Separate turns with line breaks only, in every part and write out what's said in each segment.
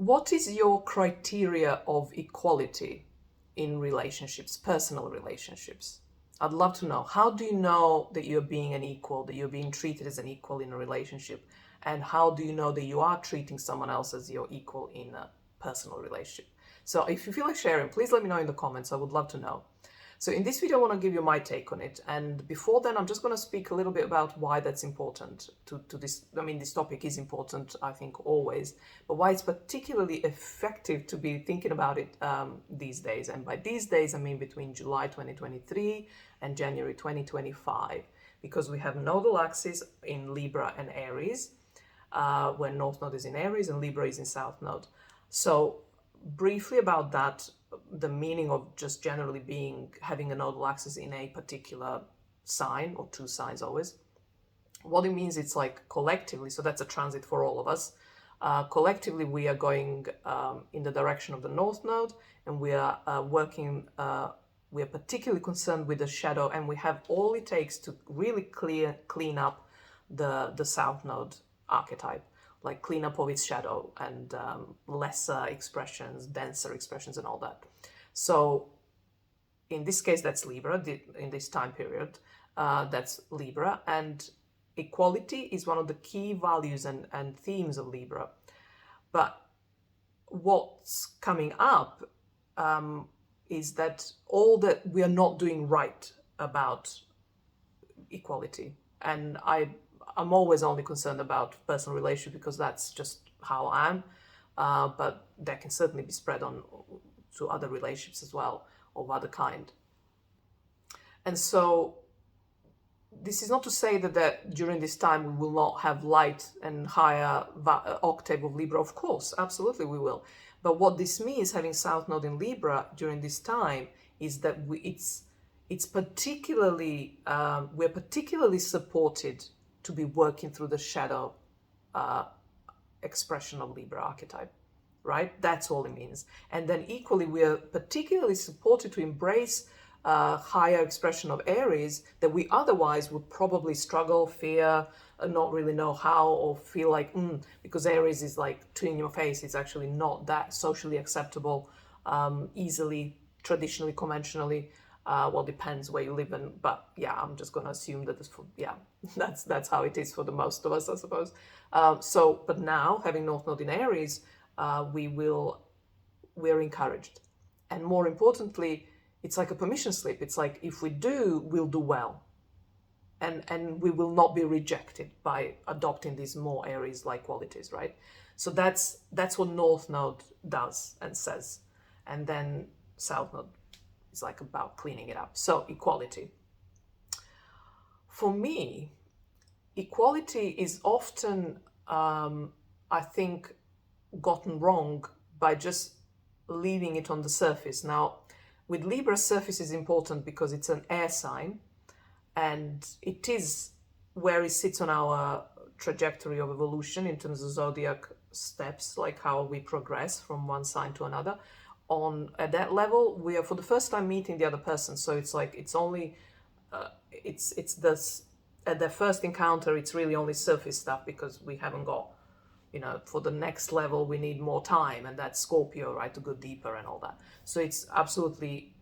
What is your criteria of equality in relationships, personal relationships? I'd love to know. How do you know that you're being an equal, that you're being treated as an equal in a relationship? And how do you know that you are treating someone else as your equal in a personal relationship? So if you feel like sharing, please let me know in the comments. I would love to know. So in this video, I want to give you my take on it. And before then, I'm just going to speak a little bit about why that's important to this. I mean, this topic is important, I think, always, but why it's particularly effective to be thinking about it these days. And by these days, I mean between July 2023 and January 2025, because we have nodal axis in Libra and Aries, where North Node is in Aries and Libra is in South Node. So briefly about that, the meaning of just generally having a nodal axis in a particular sign, or two signs always. What it means, it's like collectively, so that's a transit for all of us. Collectively, we are going in the direction of the North Node, and we are working, we are particularly concerned with the shadow, and we have all it takes to really clean up the South Node archetype, like clean up of its shadow and lesser expressions, denser expressions and all that. So in this case, that's Libra, in this time period, that's Libra. And equality is one of the key values and themes of Libra. But what's coming up is that all that we are not doing right about equality. And I'm always only concerned about personal relationships because that's just how I am. But that can certainly be spread on to other relationships as well, of other kind. And so this is not to say that during this time we will not have light and higher octave of Libra. Of course, absolutely we will. But what this means, having South Node in Libra during this time, is that it's particularly, we're particularly supported to be working through the shadow expression of Libra archetype, right? That's all it means. And then equally, we are particularly supported to embrace higher expression of Aries that we otherwise would probably struggle, fear, and not really know how, or feel like, because Aries is like too in your face. It's actually not that socially acceptable, easily, traditionally, conventionally. Well, depends where you live in, but yeah, I'm just going to assume that that's how it is for the most of us, I suppose. But now having North Node in Aries, we're encouraged, and more importantly, it's like a permission slip. It's like if we do, we'll do well, and we will not be rejected by adopting these more Aries-like qualities, right? So that's what North Node does and says, and then South Node is like about cleaning it up. So equality. For me, equality is often, I think, gotten wrong by just leaving it on the surface. Now, with Libra, surface is important because it's an air sign, and it is where it sits on our trajectory of evolution in terms of zodiac steps, like how we progress from one sign to another. At that level, we are for the first time meeting the other person. So it's like it's only it's this at the first encounter. It's really only surface stuff because we haven't got, for the next level we need more time, and that's Scorpio, right, to go deeper and all that. So it's absolutely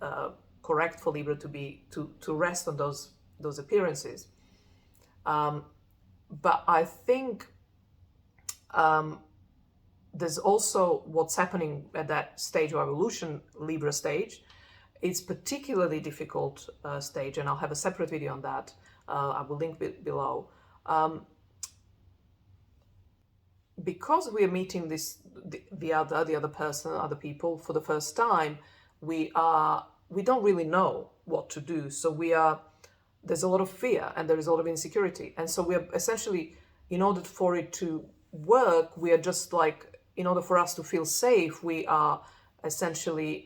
correct for Libra to rest on those appearances. But I think there's also what's happening at that stage of evolution, Libra stage. It's particularly difficult stage, and I'll have a separate video on that. I will link below. Because we are meeting the other person, other people for the first time, we don't really know what to do. So there's a lot of fear and there is a lot of insecurity, and so we are essentially, in order for it to work, we are just like, in order for us to feel safe, we are essentially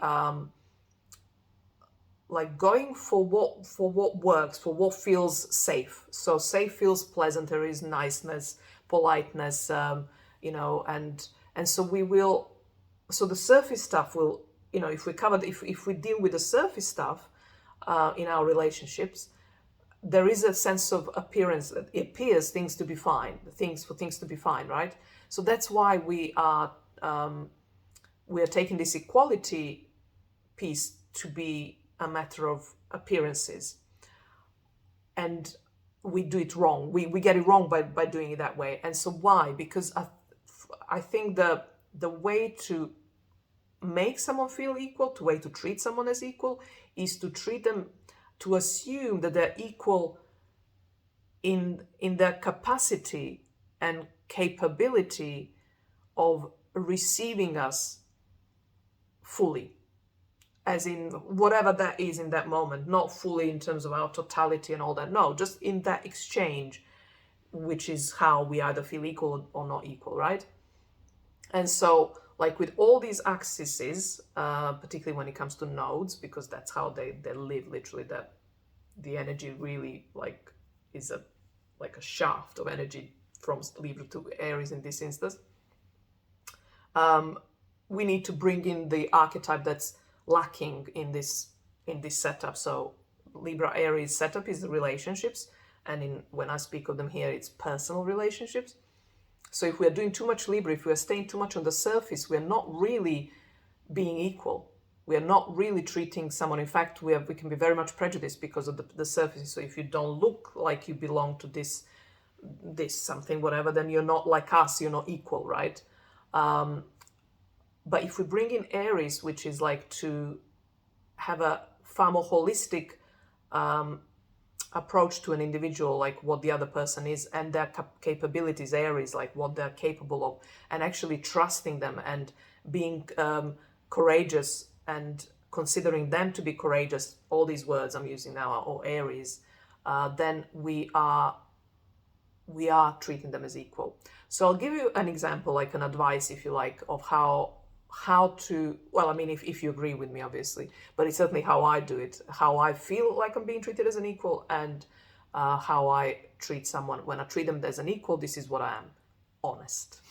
like going for what works, for what feels safe. So safe feels pleasant. There is niceness, politeness, and so we will. So the surface stuff will, if we deal with the surface stuff in our relationships, there is a sense of appearance. It appears things to be fine, things to be fine, right? So that's why we are we're taking this equality piece to be a matter of appearances, and we do it wrong. We get it wrong by doing it that way. And so why? Because I think the way to make someone feel equal, the way to treat someone as equal, is to treat them, to assume that they're equal in their capacity and capability of receiving us fully, as in whatever that is in that moment, not fully in terms of our totality and all that. No, just in that exchange, which is how we either feel equal or not equal, right? And so, like with all these axes, particularly when it comes to nodes, because that's how they live, literally, that the energy really like is like a shaft of energy from Libra to Aries in this instance. We need to bring in the archetype that's lacking in this setup. So Libra Aries setup is the relationships, and when I speak of them here, it's personal relationships. So if we are doing too much Libra, if we are staying too much on the surface, we are not really being equal. We are not really treating someone. In fact, we can be very much prejudiced because of the surface. So if you don't look like you belong to this something, whatever, then you're not like us, you're not equal, right? But if we bring in Aries, which is like to have a far more holistic approach to an individual, like what the other person is and their capabilities, Aries, like what they're capable of, and actually trusting them and being courageous and considering them to be courageous, all these words I'm using now are all Aries, then we are treating them as equal. So I'll give you an example, like an advice, if you like, of how to, well, I mean, if you agree with me, obviously, but it's certainly how I do it, how I feel like I'm being treated as an equal, and how I treat someone. When I treat them as an equal, this is what I am: honest.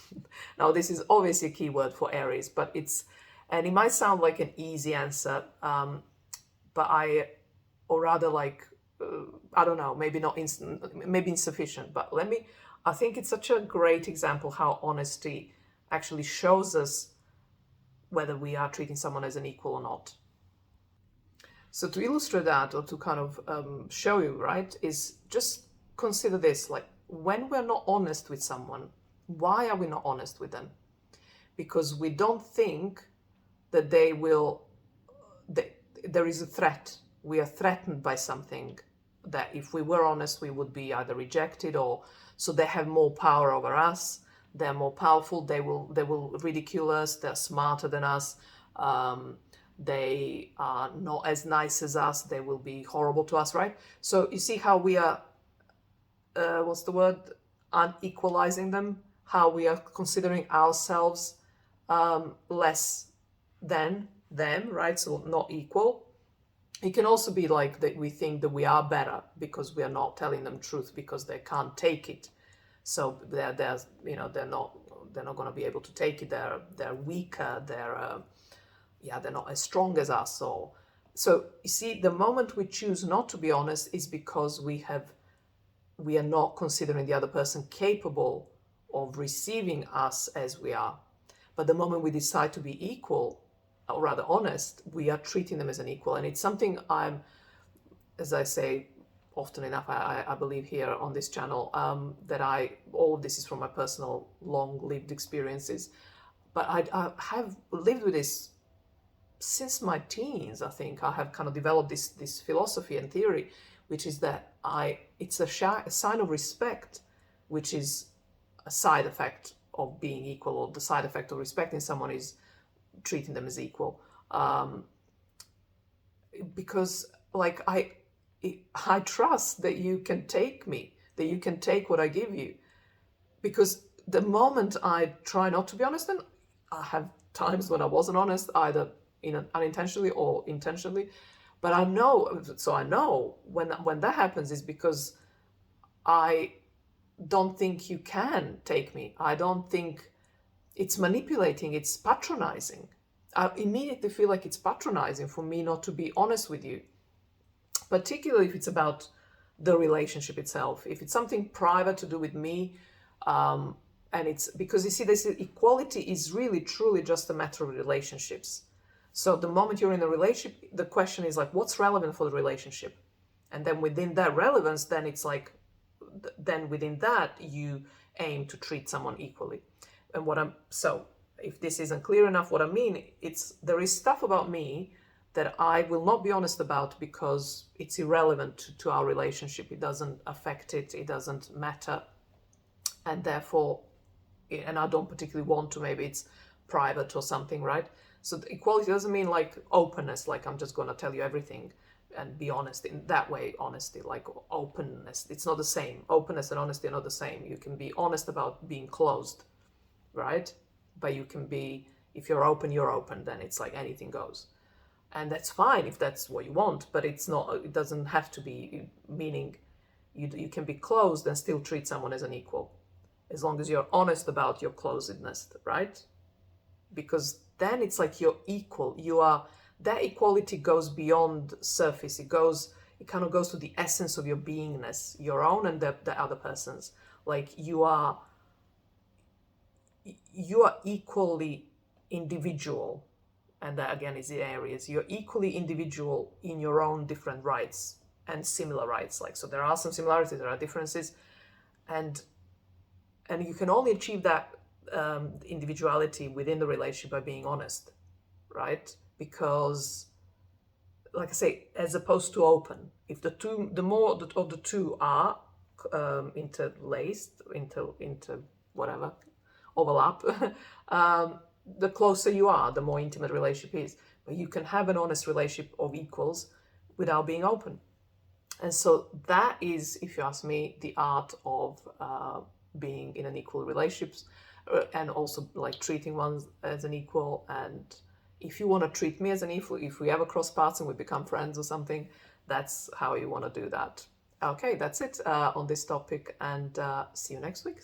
Now, this is obviously a key word for Aries, but and it might sound like an easy answer, but or rather like, I don't know, maybe not maybe insufficient, but I think it's such a great example how honesty actually shows us whether we are treating someone as an equal or not. So to illustrate that, or to kind of show you, right, is just consider this, like when we're not honest with someone, why are we not honest with them? Because we don't think that there is a threat. We are threatened by something that if we were honest, we would be either rejected, or so they have more power over us. They're more powerful. They will ridicule us. They're smarter than us. They are not as nice as us. They will be horrible to us, right? So you see how we are, what's the word? Unequalizing them. How we are considering ourselves less than them, right? So not equal. It can also be like that we think that we are better because we are not telling them truth because they can't take it. So they're not going to be able to take it. They're weaker. They're not as strong as us. So you see, the moment we choose not to be honest is because we are not considering the other person capable of receiving us as we are. But the moment we decide to be equal, or rather honest, we are treating them as an equal. And it's something as I say often enough, I believe here on this channel, that all of this is from my personal long-lived experiences. But I have lived with this since my teens. I think I have kind of developed this philosophy and theory, which is that it's a sign of respect, which is a side effect of being equal, or the side effect of respecting someone is treating them as equal. Because like I trust that you can take me, that you can take what I give you. Because the moment I try not to be honest, and I have times when I wasn't honest, either unintentionally or intentionally, but I know when that happens is because I don't think you can take me. I don't think it's manipulating, it's patronizing. I immediately feel like it's patronizing for me not to be honest with you, particularly if it's about the relationship itself. If it's something private to do with me, And it's because you see, this equality is really truly just a matter of relationships. So the moment you're in a relationship, the question is like, what's relevant for the relationship? And then within that relevance, then it's like, then within that, you aim to treat someone equally. And so if this isn't clear enough, what I mean, there is stuff about me that I will not be honest about because it's irrelevant to our relationship. It doesn't affect it. It doesn't matter. And therefore, and I don't particularly want to, maybe it's private or something, right? So the equality doesn't mean like openness, like I'm just going to tell you everything and be honest in that way. Honesty, like openness, it's not the same. Openness and honesty are not the same. You can be honest about being closed, right? But you can be, if you're open, then it's like anything goes. And that's fine if that's what you want, but it's not, it doesn't have to be, meaning you can be closed and still treat someone as an equal, as long as you're honest about your closedness, right? Because then it's like you're equal. That equality goes beyond surface. It kind of goes to the essence of your beingness, your own and the other person's. Like you are equally individual. And that again is the areas. You're equally individual in your own different rights and similar rights. Like, so there are some similarities, there are differences. And you can only achieve that individuality within the relationship by being honest, right? Because, like I say, as opposed to open, if the more of the two are interlaced, into whatever, overlap, the closer you are, the more intimate relationship is. But you can have an honest relationship of equals without being open. And so that is, if you ask me, the art of being in an equal relationships, and also like treating one as an equal. And if you want to treat me as an equal, if we ever cross paths and we become friends or something, that's how you want to do that. Okay, that's it on this topic, and see you next week.